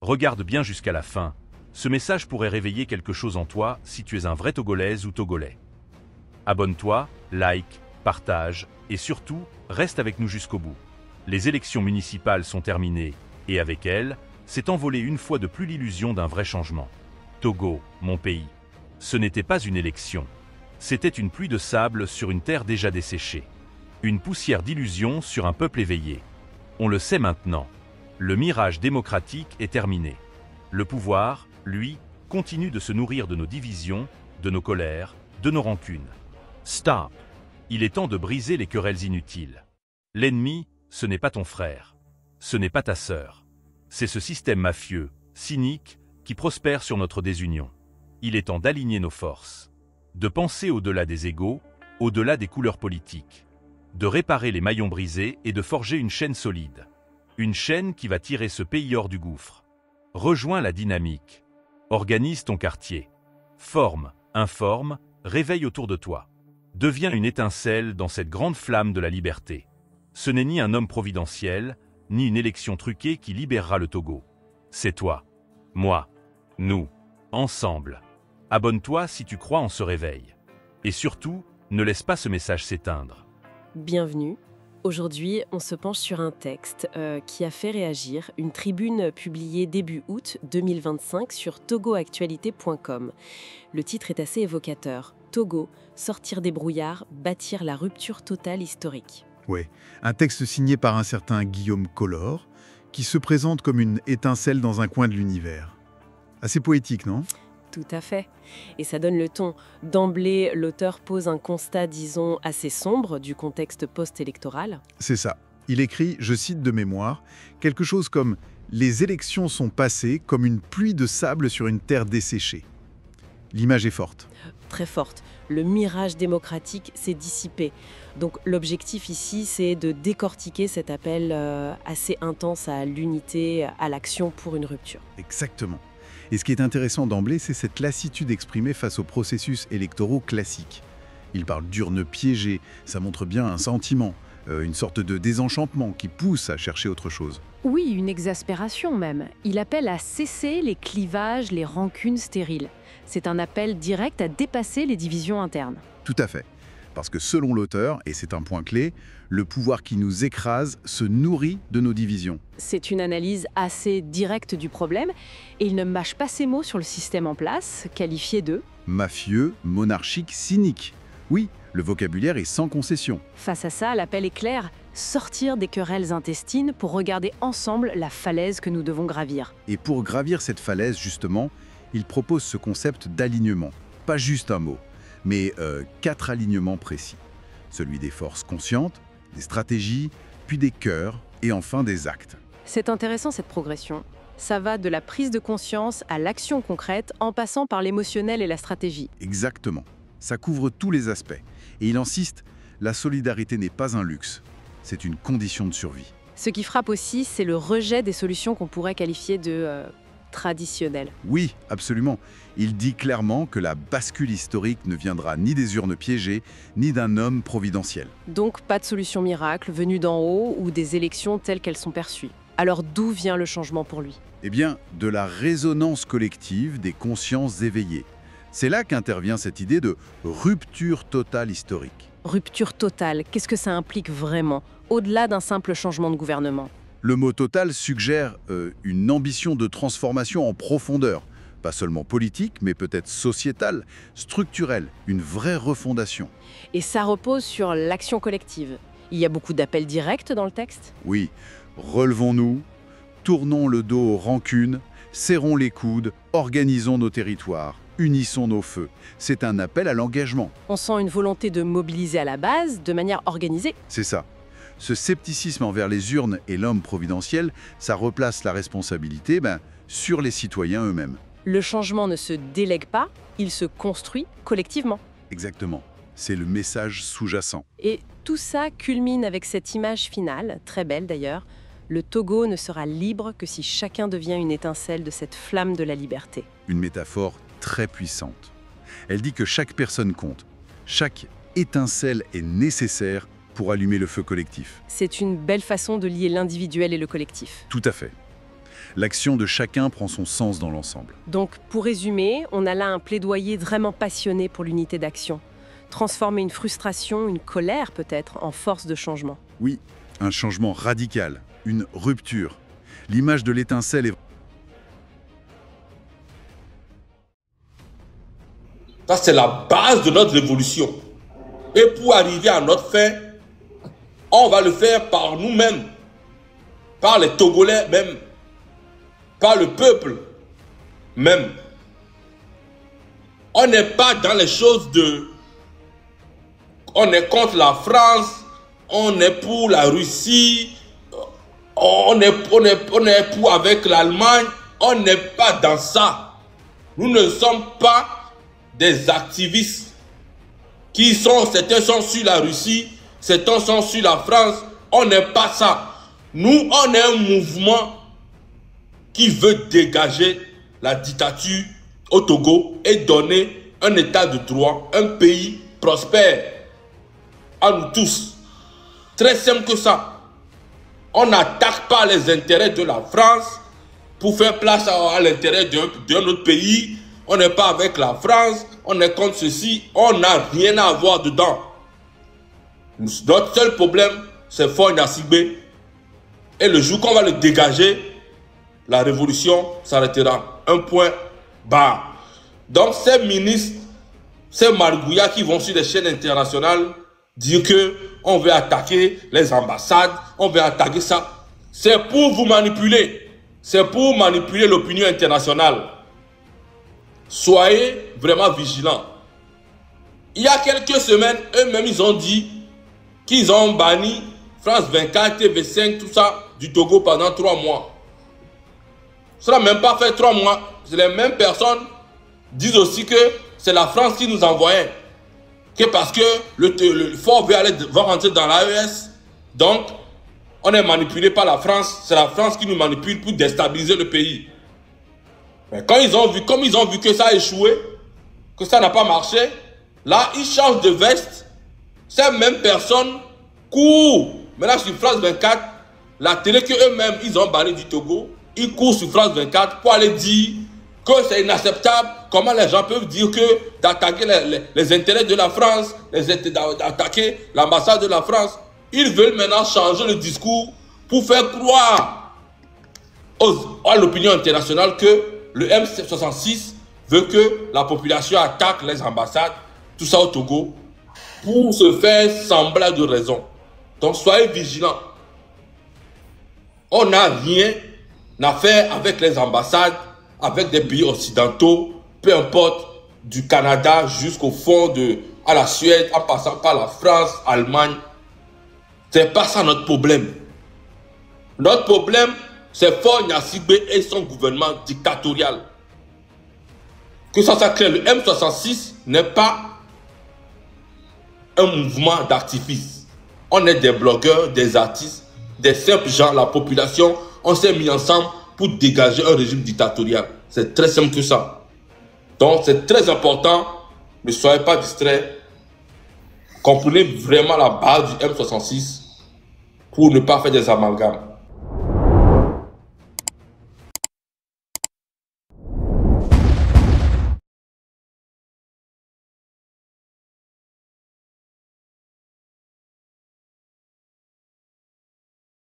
Regarde bien jusqu'à la fin. Ce message pourrait réveiller quelque chose en toi si tu es un vrai Togolaise ou Togolais. Abonne-toi, like, partage et surtout, reste avec nous jusqu'au bout. Les élections municipales sont terminées et avec elles, s'est envolée une fois de plus l'illusion d'un vrai changement. Togo, mon pays. Ce n'était pas une élection. C'était une pluie de sable sur une terre déjà desséchée. Une poussière d'illusion sur un peuple éveillé. On le sait maintenant. Le mirage démocratique est terminé. Le pouvoir, lui, continue de se nourrir de nos divisions, de nos colères, de nos rancunes. Stop! Il est temps de briser les querelles inutiles. L'ennemi, ce n'est pas ton frère. Ce n'est pas ta sœur. C'est ce système mafieux, cynique, qui prospère sur notre désunion. Il est temps d'aligner nos forces. De penser au-delà des égos, au-delà des couleurs politiques. De réparer les maillons brisés et de forger une chaîne solide. Une chaîne qui va tirer ce pays hors du gouffre. Rejoins la dynamique. Organise ton quartier. Forme, informe, réveille autour de toi. Deviens une étincelle dans cette grande flamme de la liberté. Ce n'est ni un homme providentiel, ni une élection truquée qui libérera le Togo. C'est toi, moi, nous, ensemble. Abonne-toi si tu crois en ce réveil. Et surtout, ne laisse pas ce message s'éteindre. Bienvenue. Aujourd'hui, on se penche sur un texte qui a fait réagir, une tribune publiée début août 2025 sur togoactualité.com. Le titre est assez évocateur. Togo, sortir des brouillards, bâtir la rupture totale historique. Ouais, un texte signé par un certain Guillaume Collor, qui se présente comme une étincelle dans un coin de l'univers. Assez poétique, non ? Tout à fait. Et ça donne le ton. D'emblée, l'auteur pose un constat, disons, assez sombre du contexte post-électoral. C'est ça. Il écrit, je cite de mémoire, quelque chose comme « Les élections sont passées comme une pluie de sable sur une terre desséchée ». L'image est forte. Très forte. Le mirage démocratique s'est dissipé. Donc l'objectif ici, c'est de décortiquer cet appel assez intense à l'unité, à l'action pour une rupture. Exactement. Et ce qui est intéressant d'emblée, c'est cette lassitude exprimée face aux processus électoraux classiques. Il parle d'urnes piégées, ça montre bien un sentiment, une sorte de désenchantement qui pousse à chercher autre chose. Oui, une exaspération même. Il appelle à cesser les clivages, les rancunes stériles. C'est un appel direct à dépasser les divisions internes. Tout à fait. Parce que selon l'auteur, et c'est un point clé, le pouvoir qui nous écrase se nourrit de nos divisions. C'est une analyse assez directe du problème, et il ne mâche pas ses mots sur le système en place, qualifié de mafieux, monarchique, cynique. Oui, le vocabulaire est sans concession. Face à ça, l'appel est clair, sortir des querelles intestines pour regarder ensemble la falaise que nous devons gravir. Et pour gravir cette falaise, justement, il propose ce concept d'alignement. Pas juste un mot, mais 4 alignements précis. Celui des forces conscientes, des stratégies, puis des cœurs, et enfin des actes. C'est intéressant cette progression. Ça va de la prise de conscience à l'action concrète, en passant par l'émotionnel et la stratégie. Exactement. Ça couvre tous les aspects. Et il insiste, la solidarité n'est pas un luxe, c'est une condition de survie. Ce qui frappe aussi, c'est le rejet des solutions qu'on pourrait qualifier de traditionnelles. Oui, absolument. Il dit clairement que la bascule historique ne viendra ni des urnes piégées, ni d'un homme providentiel. Donc pas de solution miracle venue d'en haut ou des élections telles qu'elles sont perçues. Alors d'où vient le changement pour lui ? Eh bien, de la résonance collective des consciences éveillées. C'est là qu'intervient cette idée de rupture totale historique. Rupture totale, qu'est-ce que ça implique vraiment, au-delà d'un simple changement de gouvernement ? Le mot total suggère une ambition de transformation en profondeur, pas seulement politique, mais peut-être sociétale, structurelle, une vraie refondation. Et ça repose sur l'action collective. Il y a beaucoup d'appels directs dans le texte ? Oui, relevons-nous, tournons le dos aux rancunes, serrons les coudes, organisons nos territoires. Unissons nos feux. C'est un appel à l'engagement. On sent une volonté de mobiliser à la base, de manière organisée. C'est ça. Ce scepticisme envers les urnes et l'homme providentiel, ça replace la responsabilité sur les citoyens eux-mêmes. Le changement ne se délègue pas, il se construit collectivement. Exactement. C'est le message sous-jacent. Et tout ça culmine avec cette image finale, très belle d'ailleurs. Le Togo ne sera libre que si chacun devient une étincelle de cette flamme de la liberté. Une métaphore très puissante. Elle dit que chaque personne compte. Chaque étincelle est nécessaire pour allumer le feu collectif. C'est une belle façon de lier l'individuel et le collectif. Tout à fait. L'action de chacun prend son sens dans l'ensemble. Donc, pour résumer, on a là un plaidoyer vraiment passionné pour l'unité d'action. Transformer une frustration, une colère peut-être, en force de changement. Oui, un changement radical, une rupture. L'image de l'étincelle est... Ça, c'est la base de notre révolution. Et pour arriver à notre fin, on va le faire par nous-mêmes, par les Togolais même, par le peuple même. On n'est pas dans les choses de... On est contre la France, on est pour la Russie, on est pour avec l'Allemagne. On n'est pas dans ça. Nous ne sommes pas des activistes certains sont sur la Russie, certains sont sur la France. On n'est pas ça. Nous, on est un mouvement qui veut dégager la dictature au Togo et donner un état de droit, un pays prospère à nous tous. Très simple que ça. On n'attaque pas les intérêts de la France pour faire place à l'intérêt d'un autre pays. On n'est pas avec la France, on est contre ceci, on n'a rien à voir dedans. Notre seul problème, c'est Faure Gnassingbé. Et le jour qu'on va le dégager, la révolution s'arrêtera. Un point barre. Donc ces ministres, ces margouillards qui vont sur les chaînes internationales dire que on veut attaquer les ambassades, on veut attaquer ça, c'est pour vous manipuler. C'est pour manipuler l'opinion internationale. Soyez vraiment vigilants. Il y a quelques semaines, eux-mêmes, ils ont dit qu'ils ont banni France 24, TV5, tout ça, du Togo pendant 3 mois. Ça n'a même pas fait 3 mois. Les mêmes personnes disent aussi que c'est la France qui nous envoyait. Que parce que le Faure va rentrer dans l'AES. Donc, on est manipulé par la France. C'est la France qui nous manipule pour déstabiliser le pays. Mais quand comme ils ont vu que ça a échoué, que ça n'a pas marché, là, ils changent de veste. Ces mêmes personnes courent. Maintenant, sur France 24, la télé qu'eux-mêmes, ils ont banni du Togo, ils courent sur France 24 pour aller dire que c'est inacceptable. Comment les gens peuvent dire que d'attaquer les intérêts de la France, d'attaquer l'ambassade de la France. Ils veulent maintenant changer le discours pour faire croire à l'opinion internationale que le M66 veut que la population attaque les ambassades, tout ça au Togo, pour se faire semblant de raison. Donc soyez vigilants. On n'a rien à faire avec les ambassades, avec des pays occidentaux, peu importe, du Canada jusqu'au fond à la Suède, en passant par la France, Allemagne. C'est pas ça notre problème. Notre problème, c'est Faure Gnassingbé et son gouvernement dictatorial. Que ça soit clair, le M66 n'est pas un mouvement d'activistes. On est des blogueurs, des artistes, des simples gens, la population. On s'est mis ensemble pour dégager un régime dictatorial. C'est très simple que ça. Donc c'est très important. Ne soyez pas distraits. Comprenez vraiment la base du M66 pour ne pas faire des amalgames.